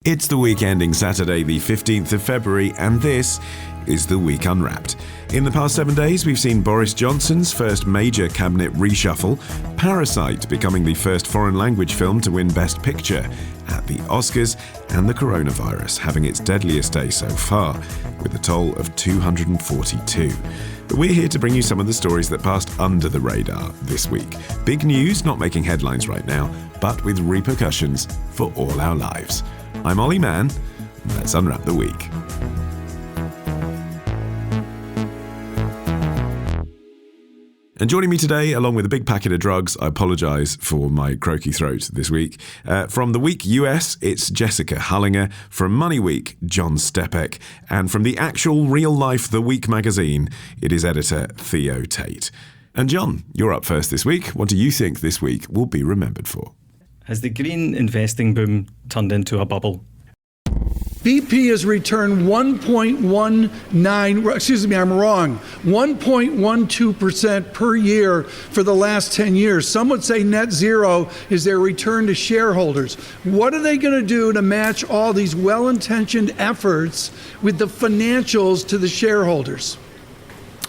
It's the week ending Saturday, the 15th of February, and this is The Week Unwrapped. In the past 7 days, we've seen Boris Johnson's first major cabinet reshuffle, Parasite becoming the first foreign language film to win Best Picture at the Oscars, and the coronavirus having its deadliest day so far, with a toll of 242. But we're here to bring you some of the stories that passed under the radar this week. Big news, not making headlines right now, but with repercussions for all our lives. I'm Olly Mann. Let's unwrap the week. And joining me today, along with a big packet of drugs, I apologise for my croaky throat this week. From The Week US, it's Jessica Hullinger. From Money Week, John Stepek. And from the actual real-life The Week magazine, it is editor Theo Tait. And John, you're up first this week. What do you think this week will be remembered for? Has the green investing boom turned into a bubble? BP has returned 1.12% per year for the last 10 years. Some would say net zero is their return to shareholders. What are they going to do to match all these well-intentioned efforts with the financials to the shareholders?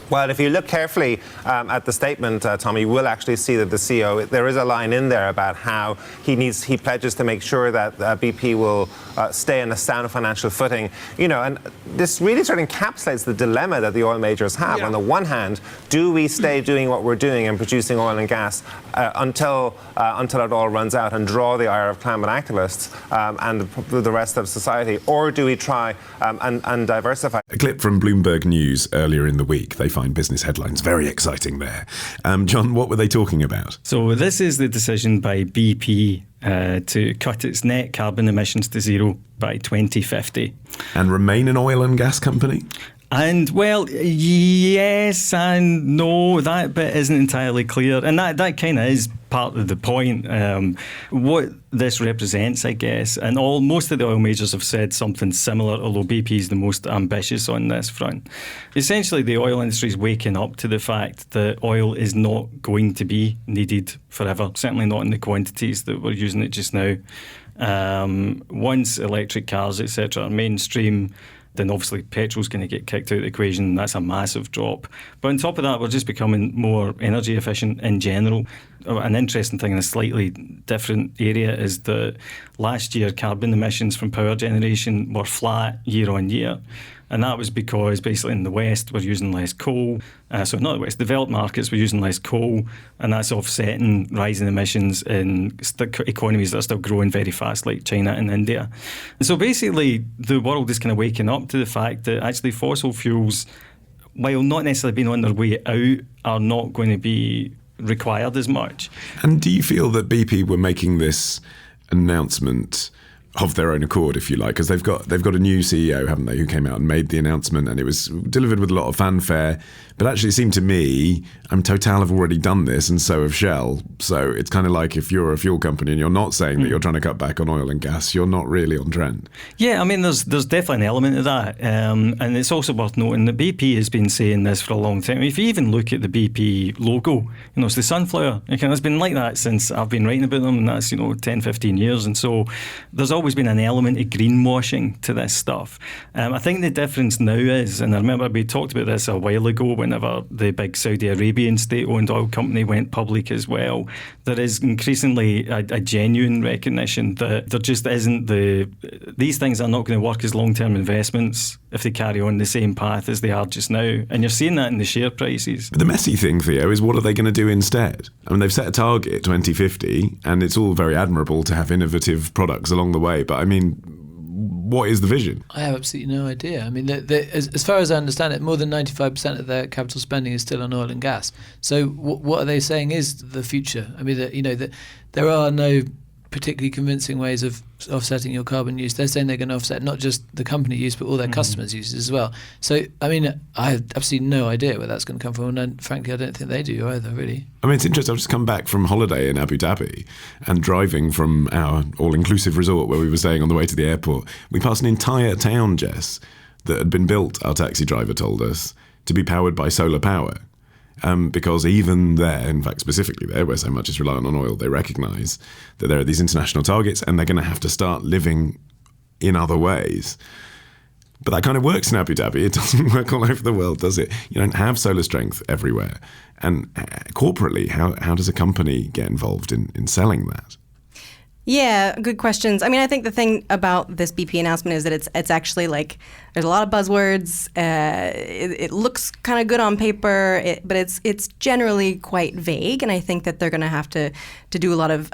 Well, if you look carefully at the statement, Tom, you will actually see that the CEO, there is a line in there about how he pledges to make sure that BP will stay on a sound financial footing. You know, and this really sort of encapsulates the dilemma that the oil majors have. Yeah. On the one hand, do we stay doing what we're doing and producing oil and gas until it all runs out and draw the ire of climate activists and the rest of society, or do we try and diversify? A clip from Bloomberg News earlier in the week. They find business headlines very exciting there. John, what were they talking about? So this is the decision by BP to cut its net carbon emissions to zero by 2050. And remain an oil and gas company? And, well, yes and no, that bit isn't entirely clear. And that kind of is part of the point. What this represents, I guess, and most of the oil majors have said something similar, although BP is the most ambitious on this front. Essentially, the oil industry is waking up to the fact that oil is not going to be needed forever, certainly not in the quantities that we're using it just now. Once electric cars, etc., are mainstream, then obviously petrol's going to get kicked out of the equation. That's a massive drop. But on top of that, we're just becoming more energy efficient in general. An interesting thing in a slightly different area is that last year carbon emissions from power generation were flat year on year. And that was because basically in the West we're using less coal. So not the West, developed markets we're using less coal, and that's offsetting rising emissions in economies that are still growing very fast like China and India. And so basically the world is kind of waking up to the fact that actually fossil fuels, while not necessarily being on their way out, are not going to be required as much. And do you feel that BP were making this announcement of their own accord, if you like, because they've got a new CEO, haven't they, who came out and made the announcement, and it was delivered with a lot of fanfare. But actually it seemed to me, Total have already done this, and so have Shell. So it's kind of like if you're a fuel company and you're not saying that you're trying to cut back on oil and gas, you're not really on trend. Yeah, I mean, there's definitely an element of that. And it's also worth noting that BP has been saying this for a long time. If you even look at the BP logo, it's the sunflower. It's been like that since I've been writing about them, and that's, 10, 15 years. And so there's always been an element of greenwashing to this stuff. I think the difference now is, and I remember we talked about this a while ago whenever the big Saudi Arabian state-owned oil company went public as well, there is increasingly a genuine recognition that there just isn't these things are not going to work as long-term investments if they carry on the same path as they are just now. And you're seeing that in the share prices. But the messy thing, Theo, is what are they going to do instead? They've set a target, 2050, and it's all very admirable to have innovative products along the way, but what is the vision? I have absolutely no idea. As far as I understand it, more than 95% of their capital spending is still on oil and gas. So what are they saying is the future? There are no particularly convincing ways of offsetting your carbon use. They're saying they're going to offset not just the company use, but all their customers' uses as well. So, I have absolutely no idea where that's going to come from, and frankly, I don't think they do either, really. It's interesting. I've just come back from holiday in Abu Dhabi, and driving from our all-inclusive resort where we were staying on the way to the airport, we passed an entire town, Jess, that had been built, our taxi driver told us, to be powered by solar power. Because even there, in fact, specifically there, where so much is reliant on oil, they recognise that there are these international targets, and they're going to have to start living in other ways. But that kind of works in Abu Dhabi. It doesn't work all over the world, does it? You don't have solar strength everywhere. And corporately, how does a company get involved in selling that? Yeah, good questions. I mean, I think the thing about this BP announcement is that it's actually like there's a lot of buzzwords. It looks kind of good on paper, but it's generally quite vague. And I think that they're going to have to do a lot of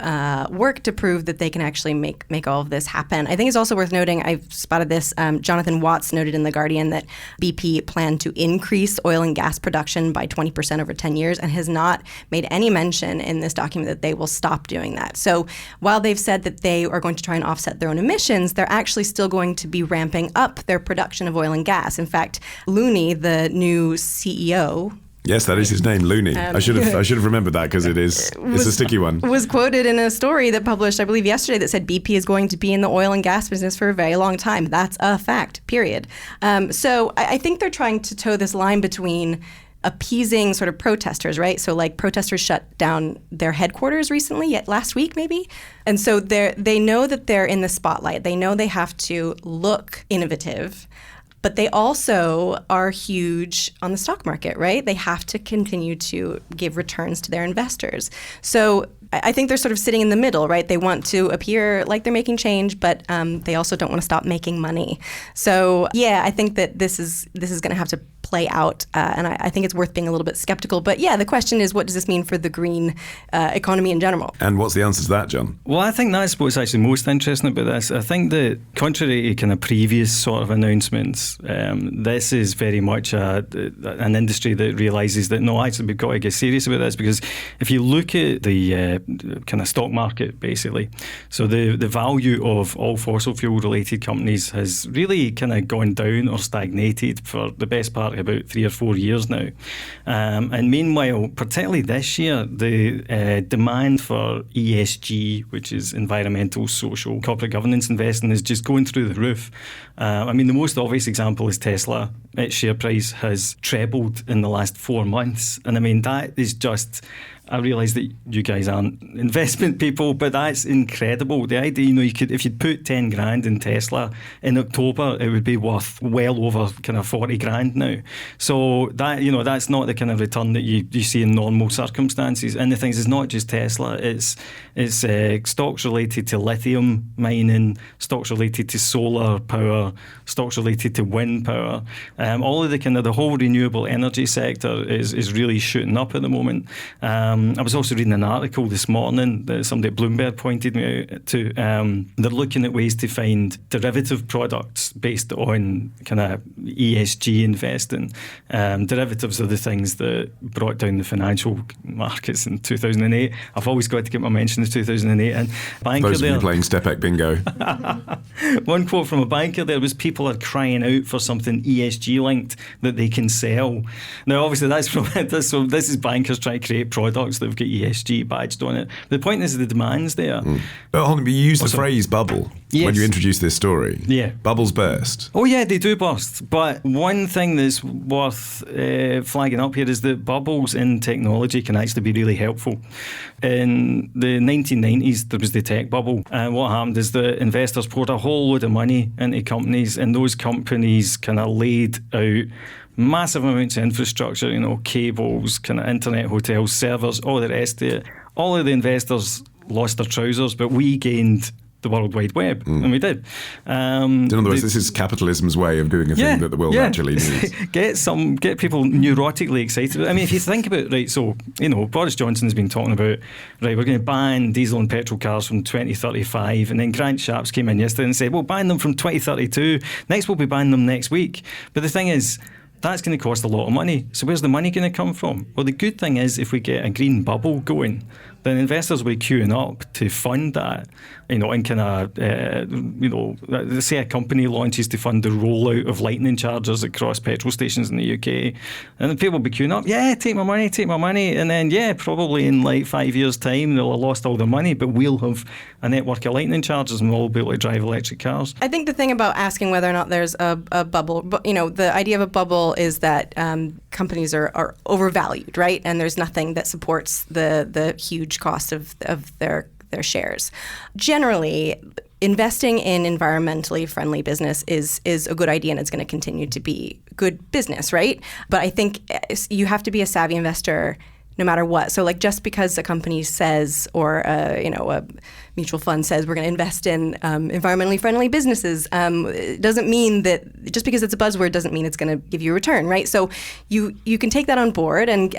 work to prove that they can actually make all of this happen. I think it's also worth noting, I've spotted this, Jonathan Watts noted in The Guardian that BP planned to increase oil and gas production by 20% over 10 years and has not made any mention in this document that they will stop doing that. So while they've said that they are going to try and offset their own emissions, they're actually still going to be ramping up their production of oil and gas. In fact, Looney, the new CEO... Yes, that is his name, Looney. I should have remembered that because it's a sticky one. Was quoted in a story that published, I believe, yesterday that said BP is going to be in the oil and gas business for a very long time. That's a fact, period. So I think they're trying to toe this line between appeasing sort of protesters, right? So like protesters shut down their headquarters recently, last week maybe. And so they know that they're in the spotlight. They know they have to look innovative, but they also are huge on the stock market, right? They have to continue to give returns to their investors. So I think they're sort of sitting in the middle, right? They want to appear like they're making change, but they also don't want to stop making money. So yeah, I think that this is going to have to play out, and I think it's worth being a little bit skeptical. But yeah, the question is, what does this mean for the green economy in general? And what's the answer to that, John? Well, I think that's what's actually most interesting about this. I think that contrary to kind of previous sort of announcements, this is very much an industry that realises that no, actually we've got to get serious about this, because if you look at the kind of stock market, basically, so the value of all fossil fuel related companies has really kind of gone down or stagnated for the best part of about 3 or 4 years now. And meanwhile, particularly this year, the demand for ESG, which is environmental, social, corporate governance investing, is just going through the roof. I mean, the most obvious example is Tesla. Its share price has trebled in the last 4 months. And I mean, that is just... I realise that you guys aren't investment people, but that's incredible. The idea, you could, if you'd put 10 grand in Tesla in October, it would be worth well over kind of 40 grand now. So that, that's not the kind of return that you see in normal circumstances. And the things, it's not just Tesla, it's stocks related to lithium mining, stocks related to solar power, stocks related to wind power. All of the whole renewable energy sector is really shooting up at the moment. I was also reading an article this morning that somebody at Bloomberg pointed me out to. They're looking at ways to find derivative products based on kind of ESG investing. Derivatives are the things that brought down the financial markets in 2008. I've always got to get my mention of 2008. And banker those of you playing Stepek bingo. One quote from a banker there was, people are crying out for something ESG linked that they can sell. Now, obviously, that's from this. So this is bankers trying to create products that have got ESG badged on it. The point is the demand's there. But hold on, you used the phrase bubble when you introduced this story. Yeah. Bubbles burst. Oh yeah, they do burst. But one thing that's worth flagging up here is that bubbles in technology can actually be really helpful. In the 1990s, there was the tech bubble. And what happened is the investors poured a whole load of money into companies, and those companies kind of laid out massive amounts of infrastructure, cables, kind of internet, hotels, servers, all the rest of it. All of the investors lost their trousers, but we gained the World Wide Web, and we did. In other words, this is capitalism's way of doing a thing that the world actually needs. Get people neurotically excited. I mean, if you think about it, right, so, Boris Johnson's been talking about, right, we're going to ban diesel and petrol cars from 2035, and then Grant Shapps came in yesterday and said, we'll ban them from 2032. Next, we'll be banning them next week. But the thing is, that's going to cost a lot of money. So where's the money going to come from? Well, the good thing is if we get a green bubble going, then investors will be queuing up to fund that, and kind of, say a company launches to fund the rollout of lightning chargers across petrol stations in the UK, and then people will be queuing up, take my money, and then, probably in like 5 years' time, they'll have lost all their money, but we'll have a network of lightning chargers and we'll all be able to drive electric cars. I think the thing about asking whether or not there's a bubble, the idea of a bubble is that companies are overvalued, right? And there's nothing that supports the huge cost of their shares. Generally, investing in environmentally friendly business is a good idea, and it's going to continue to be good business, right? But I think you have to be a savvy investor no matter what. So like just because a company says, or a mutual fund says we're going to invest in environmentally friendly businesses, it doesn't mean that, just because it's a buzzword doesn't mean it's going to give you a return, right? So you can take that on board and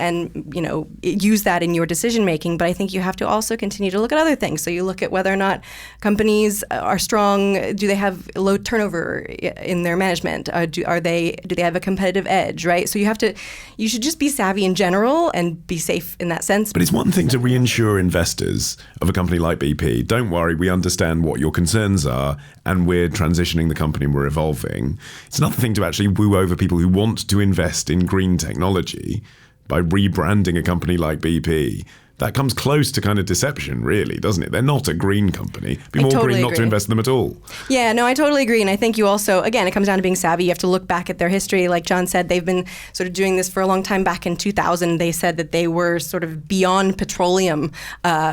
use that in your decision making, but I think you have to also continue to look at other things. So you look at whether or not companies are strong. Do they have low turnover in their management? Do they have a competitive edge, right? So you should just be savvy in general and be safe in that sense. But it's one thing to reinsure investors of a company like BP. Don't worry, we understand what your concerns are, and we're transitioning the company and we're evolving. It's another thing to actually woo over people who want to invest in green technology by rebranding a company like BP. That comes close to kind of deception, really, doesn't it? They're not a green company. It'd be more green not to invest in them at all. Yeah, no, I totally agree. And I think you also, again, it comes down to being savvy. You have to look back at their history. Like John said, they've been sort of doing this for a long time. Back in 2000, they said that they were sort of beyond petroleum,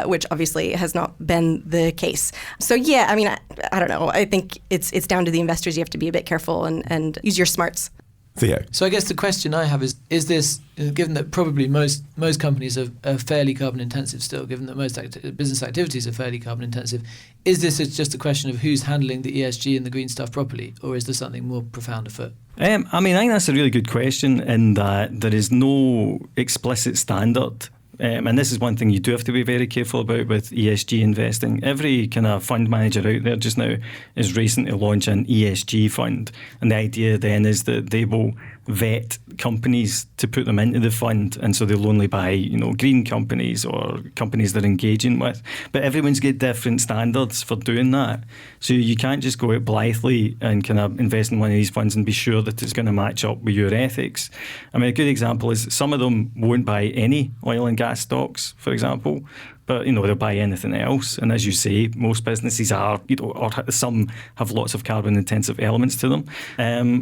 which obviously has not been the case. So yeah, I mean, I don't know. I think it's down to the investors. You have to be a bit careful and use your smarts. Theo. So I guess the question I have is this, given that probably most companies are fairly carbon intensive still, given that most business activities are fairly carbon intensive, is this just a question of who's handling the ESG and the green stuff properly, or is there something more profound afoot? I think that's a really good question, in that there is no explicit standard. And this is one thing you do have to be very careful about with ESG investing. Every kind of fund manager out there just now is racing to launch an ESG fund. And the idea then is that they will vet companies to put them into the fund, and so they'll only buy green companies or companies they're engaging with. But everyone's got different standards for doing that, so you can't just go out blithely and kind of invest in one of these funds and be sure that it's going to match up with your ethics. I mean, a good example is some of them won't buy any oil and gas stocks, for example, but they'll buy anything else. And as you say, most businesses are, or some have lots of carbon intensive elements to them.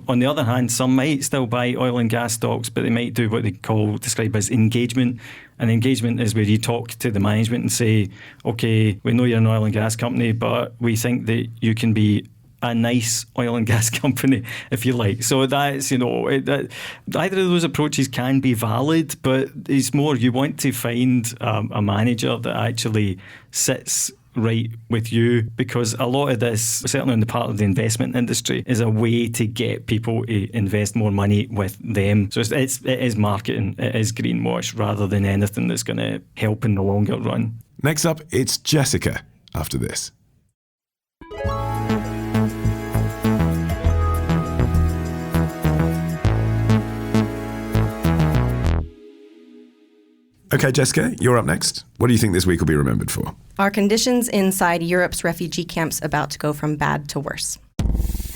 On the other hand, some might still buy oil and gas stocks, but they might do what they describe as engagement. And engagement is where you talk to the management and say, okay, we know you're an oil and gas company, but we think that you can be a nice oil and gas company, if you like. So that's, either of those approaches can be valid, but it's more you want to find a manager that actually sits right with you, because a lot of this, certainly in the part of the investment industry, is a way to get people to invest more money with them. So it is marketing, it is greenwash, rather than anything that's going to help in the longer run. Next up, it's Jessica after this. Okay, Jessica, you're up next. What do you think this week will be remembered for? Are conditions inside Europe's refugee camps about to go from bad to worse?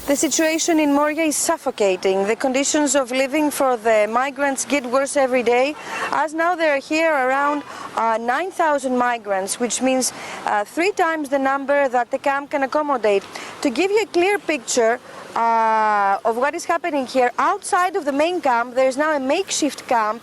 The situation in Moria is suffocating. The conditions of living for the migrants get worse every day. As now there are here around 9,000 migrants, which means 3 times the number that the camp can accommodate. To give you a clear picture of what is happening here, outside of the main camp, there is now a makeshift camp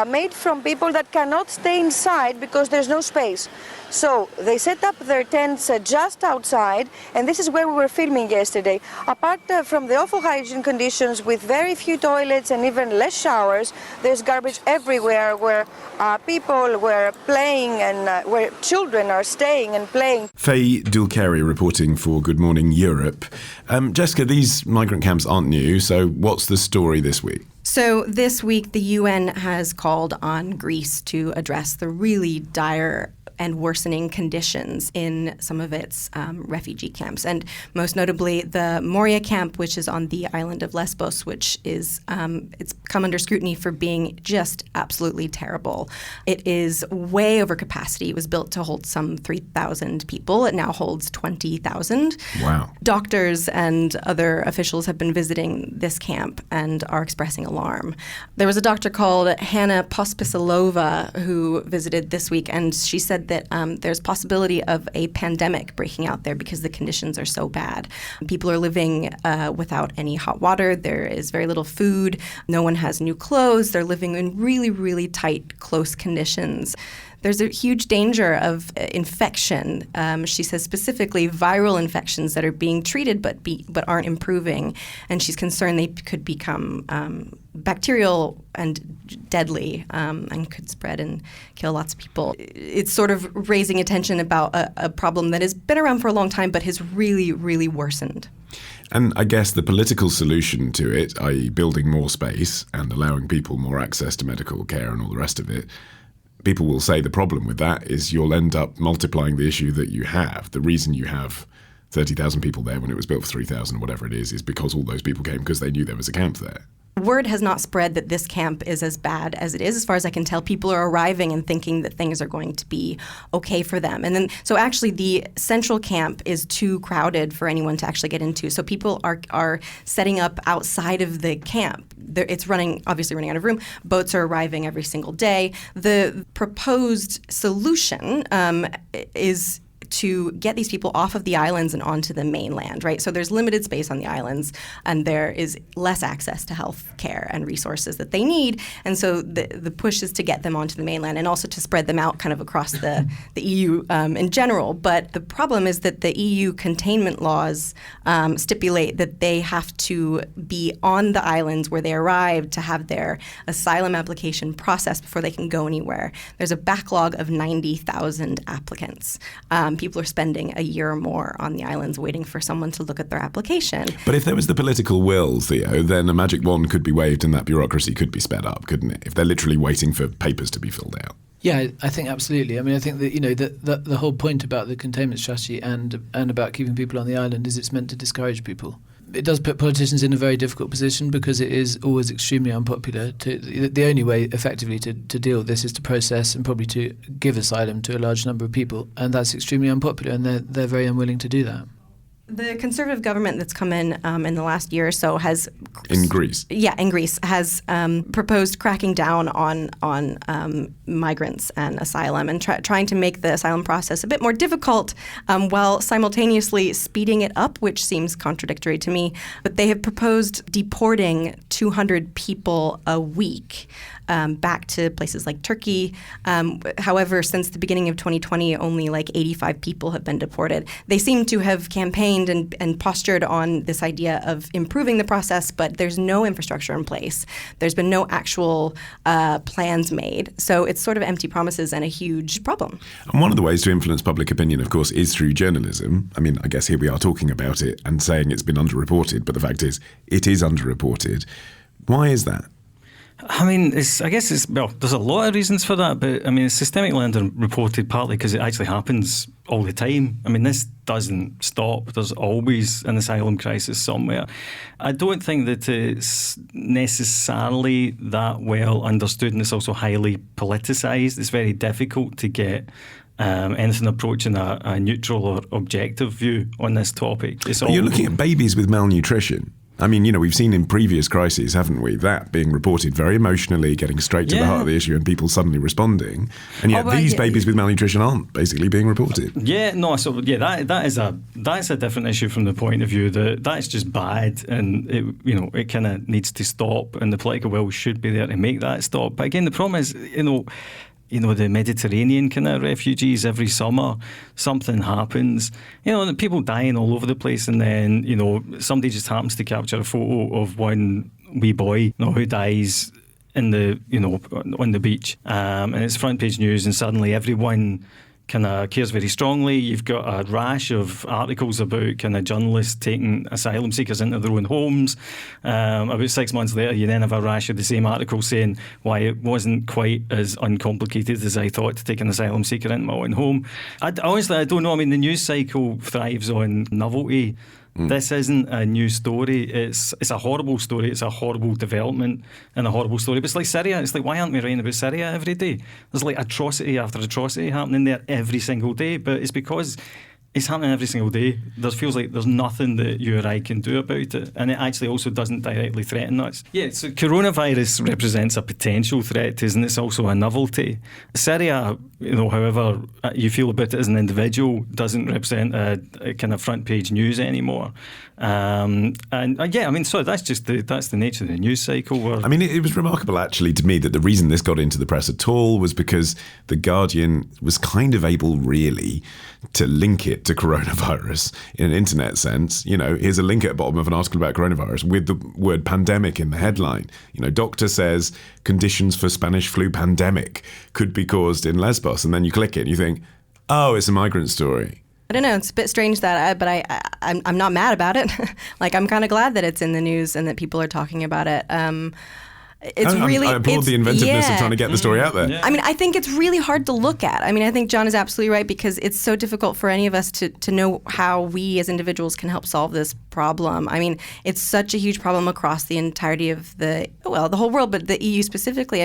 made from people that cannot stay inside because there's no space. So they set up their tents just outside, and this is where we were filming yesterday. Apart from the awful hygiene conditions with very few toilets and even less showers, there's garbage everywhere where people were playing and where children are staying and playing. Faye Dulcari reporting for Good Morning Europe. Jessica, these migrant camps aren't new, so what's the story this week? So this week, the UN has called on Greece to address the really dire and worsening conditions in some of its refugee camps, and most notably the Moria camp, which is on the island of Lesbos, which is it's come under scrutiny for being just absolutely terrible. It is way over capacity. It was built to hold some 3,000 people. It now holds 20,000. Wow. Doctors and other officials have been visiting this camp and are expressing alarm. There was a doctor called Hannah Pospisilova who visited this week, and she said that there's possibility of a pandemic breaking out there because the conditions are so bad. People are living without any hot water. There is very little food. No one has new clothes. They're living in really, really tight, close conditions. there's a huge danger of infection. She says specifically viral infections that are being treated but aren't improving, and she's concerned they could become bacterial and deadly and could spread and kill lots of people. It's sort of raising attention about a problem that has been around for a long time but has really, really worsened. And I guess the political solution to it, i.e. building more space and allowing people more access to medical care and all the rest of it, people will say the problem with that is you'll end up multiplying the issue that you have. The reason you have 30,000 people there when it was built for 3,000 or whatever it is because all those people came because they knew there was a camp there. Word has not spread that this camp is as bad as it is. As far as I can tell, people are arriving and thinking that things are going to be okay for them. And then, so actually the central camp is too crowded for anyone to actually get into. So people are setting up outside of the camp. It's obviously running out of room. Boats are arriving every single day. The proposed solution is to get these people off of the islands and onto the mainland, right? So there's limited space on the islands, and there is less access to health care and resources that they need. And so the push is to get them onto the mainland and also to spread them out kind of across the EU in general. But the problem is that the EU containment laws stipulate that they have to be on the islands where they arrive to have their asylum application processed before they can go anywhere. There's a backlog of 90,000 applicants. People are spending a year or more on the islands waiting for someone to look at their application. But if there was the political will, Theo, then a magic wand could be waved and that bureaucracy could be sped up, couldn't it? If they're literally waiting for papers to be filled out. Yeah, I think absolutely. I mean, I think that the whole point about the containment strategy and about keeping people on the island is it's meant to discourage people. It does put politicians in a very difficult position because it is always extremely unpopular. The only way, effectively, to deal with this is to process and probably to give asylum to a large number of people, and that's extremely unpopular, and they're very unwilling to do that. The Conservative government that's come in the last year or so has... In Greece? Yeah, in Greece, has proposed cracking down on migrants and asylum and trying to make the asylum process a bit more difficult while simultaneously speeding it up, which seems contradictory to me. But they have proposed deporting 200 people a week back to places like Turkey. However, since the beginning of 2020, only like 85 people have been deported. They seem to have campaigned and postured on this idea of improving the process, but there's no infrastructure in place. There's been no actual plans made. So it's sort of empty promises and a huge problem. And one of the ways to influence public opinion, of course, is through journalism. I mean, I guess here we are talking about it and saying it's been underreported, but the fact is, it is underreported. Why is that? I mean, there's a lot of reasons for that, but I mean, it's systemically underreported partly because it actually happens all the time. I mean, this doesn't stop. There's always an asylum crisis somewhere. I don't think that it's necessarily that well understood, and it's also highly politicised. It's very difficult to get anything approaching a neutral or objective view on this topic. You're looking at babies with malnutrition. I mean, we've seen in previous crises, haven't we, that being reported very emotionally, getting straight to the heart of the issue and people suddenly responding. And yet these babies with malnutrition aren't basically being reported. That's a different issue from the point of view that that's just bad and it kind of needs to stop and the political will should be there to make that stop. But again, the problem is, the Mediterranean kind of refugees, every summer something happens, and people dying all over the place, and then, somebody just happens to capture a photo of one wee boy, who dies on the beach, and it's front page news, and suddenly everyone kind of cares very strongly. You've got a rash of articles about kind of journalists taking asylum seekers into their own homes. About 6 months later, you then have a rash of the same articles saying why it wasn't quite as uncomplicated as I thought to take an asylum seeker into my own home. Honestly, I don't know. I mean, the news cycle thrives on novelty. This isn't a new story. It's a horrible story. It's a horrible development and a horrible story. But it's like Syria. It's like, why aren't we writing about Syria every day? There's like atrocity after atrocity happening there every single day. But it's because it's happening every single day. There feels like there's nothing that you or I can do about it, and it actually also doesn't directly threaten us. Yeah, so coronavirus represents a potential threat, and it's also a novelty. Syria, however you feel about it as an individual, doesn't represent a kind of front page news anymore. So that's the nature of the news cycle. It was remarkable actually to me that the reason this got into the press at all was because The Guardian was kind of able really to link it to coronavirus in an internet sense. Here's a link at the bottom of an article about coronavirus with the word pandemic in the headline. Doctor says conditions for Spanish flu pandemic could be caused in Lesbos, and then you click it and you think, oh, it's a migrant story. I don't know. It's a bit strange but I'm not mad about it. I'm kind of glad that it's in the news and that people are talking about it. I applaud the inventiveness of trying to get the story out there. Yeah. I think it's really hard to look at. I think John is absolutely right, because it's so difficult for any of us to know how we as individuals can help solve this problem. It's such a huge problem across the entirety of the whole world, but the EU specifically.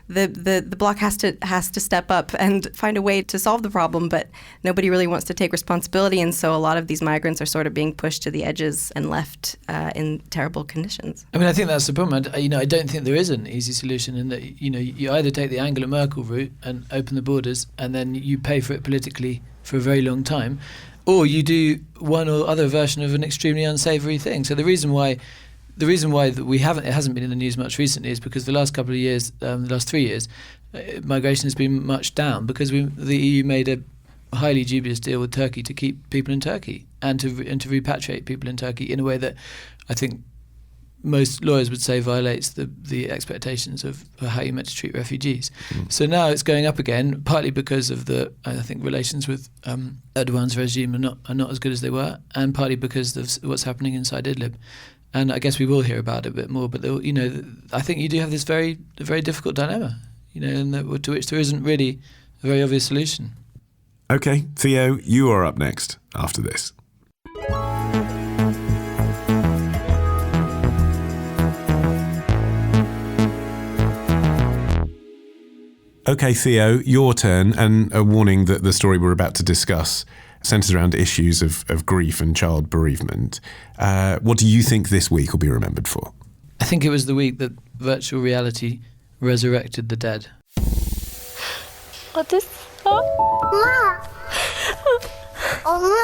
The bloc has to step up and find a way to solve the problem, but nobody really wants to take responsibility, and so a lot of these migrants are sort of being pushed to the edges and left in terrible conditions. I think that's the problem. I don't think there is an easy solution in that you either take the Angela Merkel route and open the borders and then you pay for it politically for a very long time, or you do one or other version of an extremely unsavoury thing. So the reason why it hasn't been in the news much recently is because the last couple of years, the last 3 years, migration has been much down because the EU made a highly dubious deal with Turkey to keep people in Turkey and to repatriate people in Turkey in a way that I think most lawyers would say violates the expectations of how you're meant to treat refugees. So now it's going up again, partly because of I think relations with Erdogan's regime are not as good as they were, and partly because of what's happening inside Idlib. And I guess we will hear about it a bit more. But I think you do have this very difficult dilemma, and to which there isn't really a very obvious solution. Okay, Theo, you are up next after this. Okay, Theo, your turn, and a warning that the story we're about to discuss centres around issues of grief and child bereavement. What do you think this week will be remembered for? I think it was the week that virtual reality resurrected the dead. 엄마!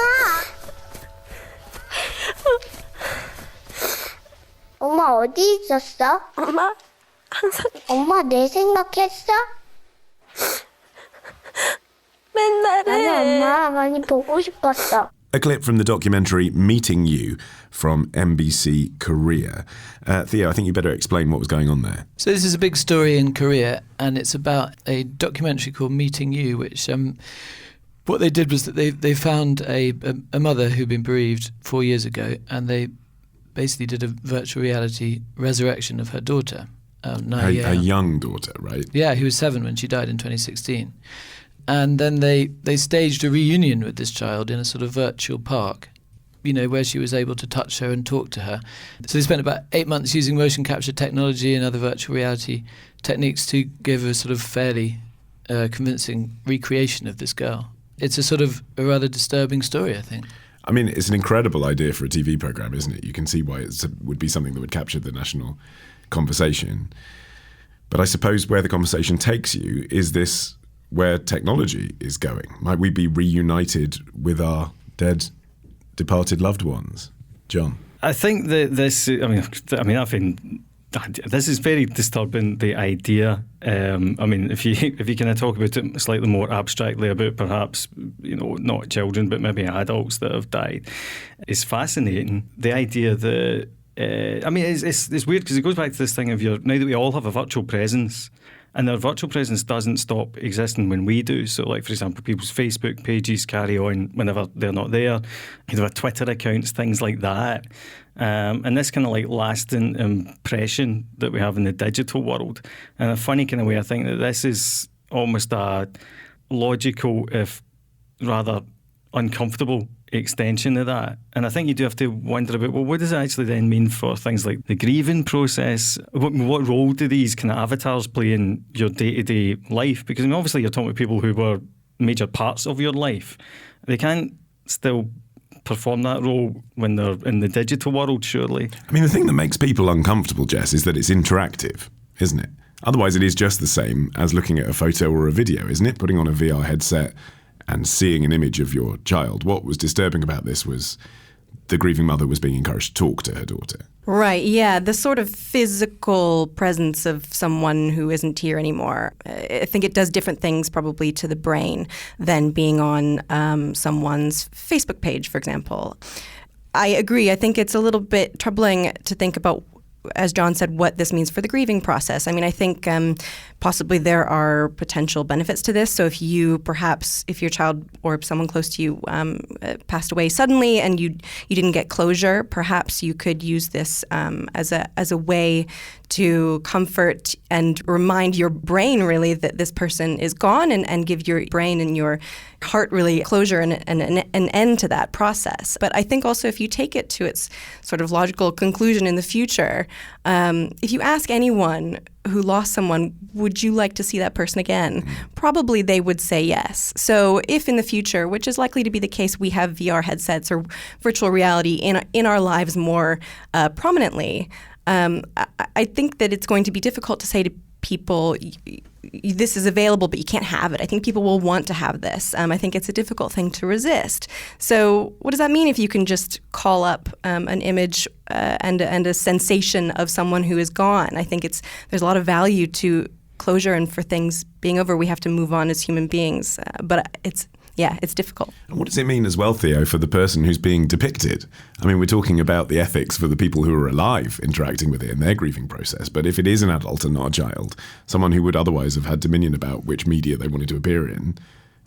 엄마 어디 있었어? 엄마 항상 엄마 내 생각했어? 맨날 해. 아니 엄마 많이 보고 싶었어. A clip from the documentary Meeting You from MBC Korea. Theo, I think you better explain what was going on there. So this is a big story in Korea, and it's about a documentary called Meeting You, which what they did was that they found a mother who'd been bereaved 4 years ago, and they basically did a virtual reality resurrection of her daughter. A young daughter, right? Yeah, who was 7 when she died in 2016. And then they staged a reunion with this child in a sort of virtual park, where she was able to touch her and talk to her. So they spent about 8 months using motion capture technology and other virtual reality techniques to give a sort of fairly convincing recreation of this girl. It's a rather disturbing story, I think. It's an incredible idea for a TV programme, isn't it? You can see why it would be something that would capture the national conversation. But I suppose where the conversation takes you is this where technology is going. Might we be reunited with our dead, departed loved ones? John? I think that this is very disturbing, the idea. If you kind of talk about it slightly more abstractly about perhaps, not children, but maybe adults that have died, it's fascinating. The idea that, it's weird because it goes back to this thing of now that we all have a virtual presence, and their virtual presence doesn't stop existing when we do. So, like, for example, people's Facebook pages carry on whenever they're not there. They have Twitter accounts, things like that. And this kind of like lasting impression that we have in the digital world. In a funny kind of way, I think that this is almost a logical, if rather uncomfortable, extension of that. And I think you do have to wonder about, what does it actually then mean for things like the grieving process? What role do these kind of avatars play in your day-to-day life? Because obviously you're talking about people who were major parts of your life. They can't still perform that role when they're in the digital world, surely. I mean, the thing that makes people uncomfortable, Jess, is that it's interactive, isn't it? Otherwise, it is just the same as looking at a photo or a video, isn't it? Putting on a VR headset and seeing an image of your child. What was disturbing about this was the grieving mother was being encouraged to talk to her daughter. Right, yeah, the sort of physical presence of someone who isn't here anymore. I think it does different things probably to the brain than being on someone's Facebook page, for example. I agree. I think it's a little bit troubling to think about, as John said, what this means for the grieving process. I mean, I think possibly there are potential benefits to this. So if your child or someone close to you passed away suddenly and you didn't get closure, perhaps you could use this as a way to comfort and remind your brain really that this person is gone, and give your brain and your heart really closure and an end to that process. But I think also if you take it to its sort of logical conclusion in the future, if you ask anyone who lost someone, would you like to see that person again? Probably they would say yes. So if in the future, which is likely to be the case, we have VR headsets or virtual reality in our lives more prominently, I think that it's going to be difficult to say to people, this is available, but you can't have it. I think people will want to have this. I think it's a difficult thing to resist. So what does that mean if you can just call up an image and a sensation of someone who is gone? I think there's a lot of value to closure, and for things being over, we have to move on as human beings. But it's difficult. And what does it mean as well, Theo, for the person who's being depicted? I mean, we're talking about the ethics for the people who are alive interacting with it in their grieving process. But if it is an adult and not a child, someone who would otherwise have had dominion about which media they wanted to appear in,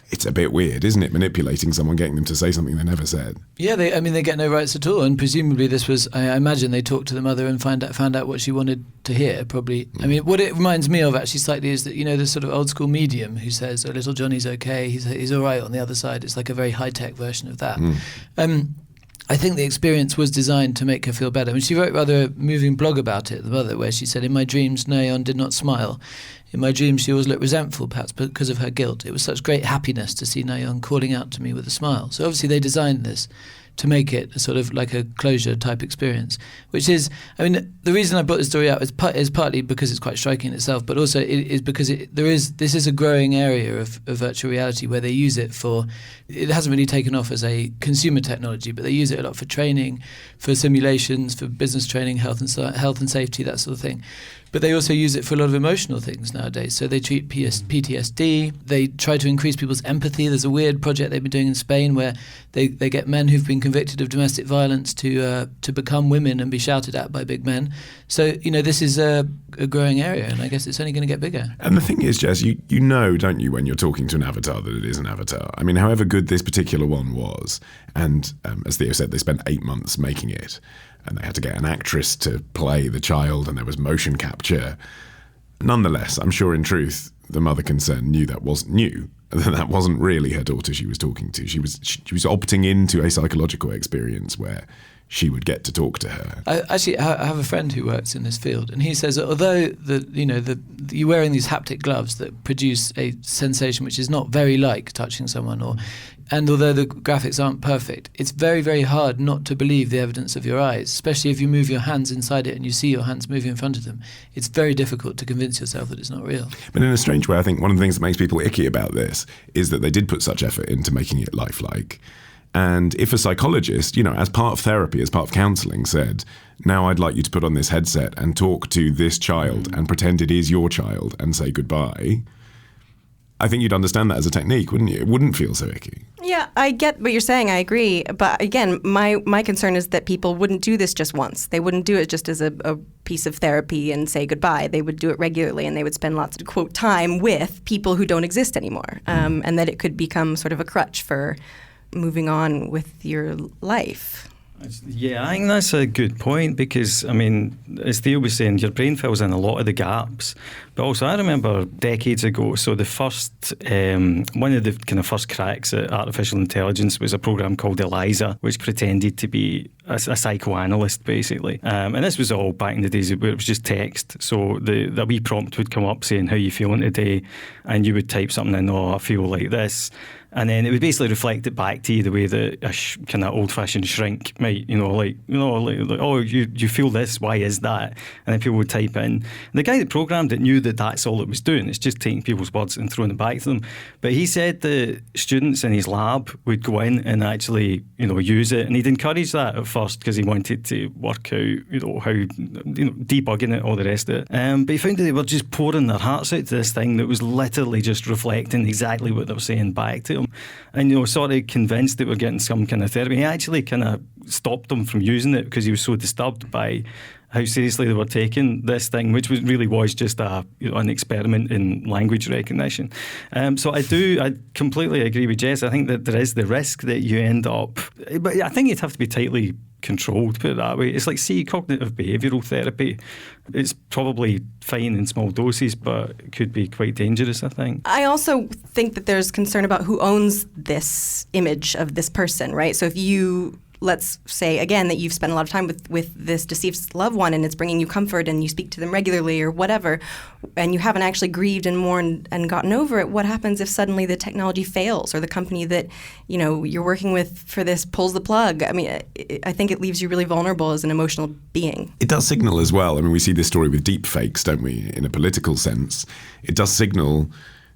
it's a bit weird, isn't it? Manipulating someone, getting them to say something they never said. Yeah, they get no rights at all, and presumably this was. I imagine they talked to the mother and found out what she wanted to hear. Probably. I mean, what it reminds me of actually slightly is that this sort of old school medium who says, "Oh, little Johnny's okay. He's all right on the other side." It's like a very high tech version of that. I think the experience was designed to make her feel better. I mean, she wrote rather a moving blog about it, the mother, where she said, "In my dreams, Nayeon did not smile. In my dreams, she always looked resentful, perhaps because of her guilt. It was such great happiness to see Nayeon calling out to me with a smile." So obviously they designed this to make it a sort of like a closure type experience, which is, I mean, the reason I brought this story out is partly because it's quite striking in itself, but also it is because this is a growing area of virtual reality where they use it for, it hasn't really taken off as a consumer technology, but they use it a lot for training, for simulations, for business training, health and safety, that sort of thing. But they also use it for a lot of emotional things nowadays. So they treat PTSD. They try to increase people's empathy. There's a weird project they've been doing in Spain where they get men who've been convicted of domestic violence to become women and be shouted at by big men. So, this is a growing area, and I guess it's only going to get bigger. And the thing is, Jess, you know, don't you, when you're talking to an avatar that it is an avatar? I mean, however good this particular one was, and as Theo said, they spent 8 months making it, and they had to get an actress to play the child, and there was motion capture. Nonetheless, I'm sure in truth, the mother concerned knew that wasn't really her daughter she was talking to. She was opting into a psychological experience where she would get to talk to her. I have a friend who works in this field, and he says that although you're wearing these haptic gloves that produce a sensation which is not very like touching someone, and although the graphics aren't perfect, it's very, very hard not to believe the evidence of your eyes, especially if you move your hands inside it and you see your hands moving in front of them. It's very difficult to convince yourself that it's not real. But in a strange way, I think one of the things that makes people icky about this is that they did put such effort into making it lifelike. And if a psychologist, as part of therapy, as part of counselling, said, now I'd like you to put on this headset and talk to this child and pretend it is your child and say goodbye, I think you'd understand that as a technique, wouldn't you? It wouldn't feel so icky. Yeah, I get what you're saying. I agree. But again, my concern is that people wouldn't do this just once. They wouldn't do it just as a piece of therapy and say goodbye. They would do it regularly, and they would spend lots of, quote, time with people who don't exist anymore. And that it could become sort of a crutch for moving on with your life. Yeah, I think that's a good point because, I mean, as Theo was saying, your brain fills in a lot of the gaps. But also, I remember decades ago, so the first, one of the kind of first cracks at artificial intelligence was a program called Eliza, which pretended to be a psychoanalyst, basically. And this was all back in the days where it was just text. So the wee prompt would come up saying, how you feeling today? And you would type something in, I feel like this. And then it would basically reflect it back to you the way that a kind of old-fashioned shrink might, like, oh, you feel this, why is that? And then people would type in. And the guy that programmed it knew that that's all it was doing. It's just taking people's words and throwing it back to them. But he said that students in his lab would go in and actually, use it. And he'd encourage that at first because he wanted to work out, how, debugging it, all the rest of it. But he found that they were just pouring their hearts out to this thing that was literally just reflecting exactly what they were saying back to him. And, sort of convinced that we're getting some kind of therapy. He actually kind of stopped them from using it because he was so disturbed by how seriously they were taking this thing, which really was just an experiment in language recognition. So I completely agree with Jess. I think that there is the risk that you end up, but I think you'd have to be tightly controlled, put it that way. It's like, see, cognitive behavioural therapy. It's probably fine in small doses, but it could be quite dangerous, I think. I also think that there's concern about who owns this image of this person, right? So if you, let's say, again, that you've spent a lot of time with this deceased loved one and it's bringing you comfort and you speak to them regularly or whatever, and you haven't actually grieved and mourned and gotten over it, what happens if suddenly the technology fails or the company that, you're working with for this pulls the plug? I mean, I think it leaves you really vulnerable as an emotional being. It does signal as well. I mean, we see this story with deep fakes, don't we, in a political sense. It does signal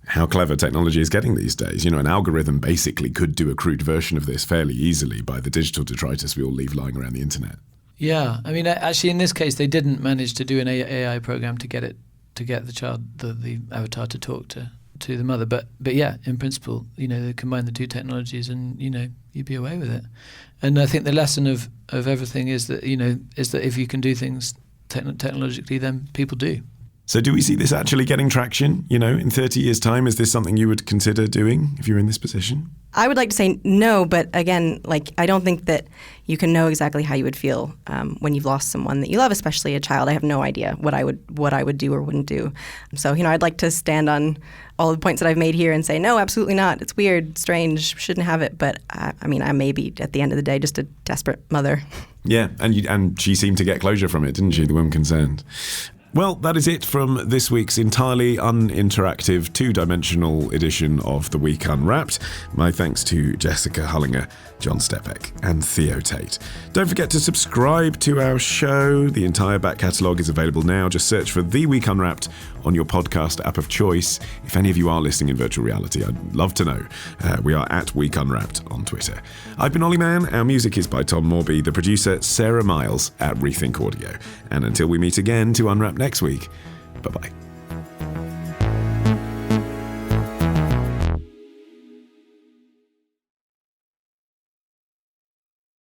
how clever technology is getting these days. An algorithm basically could do a crude version of this fairly easily by the digital detritus we all leave lying around the internet. Yeah, I mean, actually, in this case, they didn't manage to do an AI program to get the child, the avatar, to talk to the mother. But yeah, in principle, they combine the two technologies, and you'd be away with it. And I think the lesson of everything is that if you can do things technologically, then people do. So do we see this actually getting traction? In 30 years' time, is this something you would consider doing if you're in this position? I would like to say no, but again, I don't think that you can know exactly how you would feel when you've lost someone that you love, especially a child. I have no idea what I would do or wouldn't do. So, I'd like to stand on all the points that I've made here and say, no, absolutely not. It's weird, strange, shouldn't have it. But I may be, at the end of the day, just a desperate mother. Yeah, and she seemed to get closure from it, didn't she, the woman concerned? Well, that is it from this week's entirely uninteractive, two-dimensional edition of The Week Unwrapped. My thanks to Jessica Hullinger, John Stepek, and Theo Tait. Don't forget to subscribe to our show. The entire back catalogue is available now. Just search for The Week Unwrapped on your podcast app of choice. If any of you are listening in virtual reality, I'd love to know. We are at Week Unwrapped on Twitter. I've been Olly Mann. Our music is by Tom Morby. The producer, Sarah Miles at Rethink Audio. And until we meet again to unwrap next week, bye-bye.